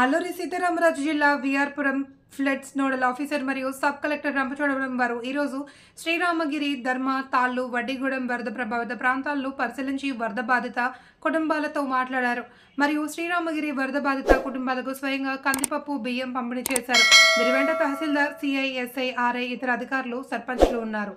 అల్లూరి సీతారామరాజు జిల్లా VR Puram floods nodal officer మరియు sub collector Rampachodavaram వారు ఈరోజు శ్రీరామగిరి ధర్మ తాళ్లు వడ్డీగూడెం వరద ప్రభావిత ప్రాంతాలను పరిశీలించి వరద బాధిత కుటుంబాలతో మాట్లాడారు. మరియు శ్రీరామగిరి వరద బాధిత కుటుంబాలకు స్వయంగా కందిపప్పు బియ్యం పంపిణీ చేశారు. వీరి వెంట తహసీల్దార్, సిఐ, ఎస్ఐ, ఆర్ఐ, ఇతర అధికారులు, సర్పంచ్లు ఉన్నారు.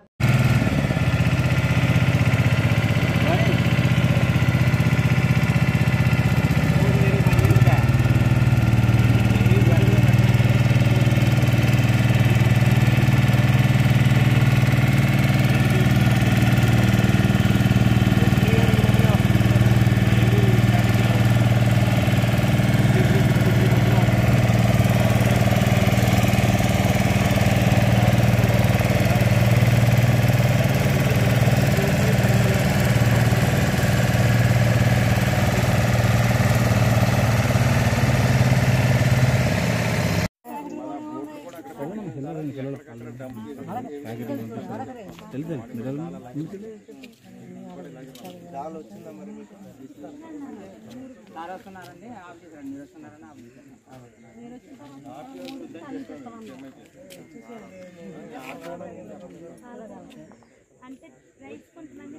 అంటే రైస్ కొంతమంది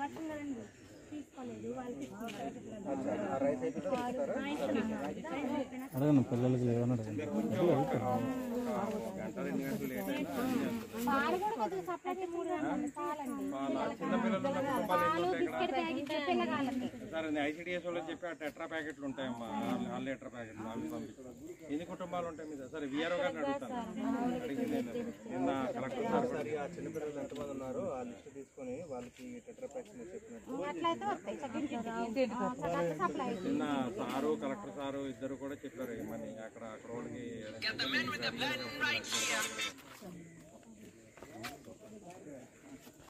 వర్షం కదండి తీసుకోలేదు వాళ్ళకి అడగను పిల్లలకి లేవని అడగండి. ఐసిడిఎస్ వాళ్ళు చెప్పి ఆ టెట్రా ప్యాకెట్లు ఉంటాయమ్మా, 4 లీటర్ ప్యాకెట్లు అవి పంపిస్తారు. ఎన్ని కుటుంబాలు ఉంటాయి మీద? సరే విఆర్ఓ గారిని అడుగుతాను. నిన్న కలెక్టర్ సార్ ఆ చిన్నపిల్లలు ఎంతమంది ఉన్నారు ఆ లిస్ట్ తీసుకొని వాళ్ళకి టెట్రా ప్యాకెట్ చెప్పినట్టు నిన్న సారు, కలెక్టర్ సారు ఇద్దరు కూడా చెప్పారు. మన అక్కడ వాళ్ళకి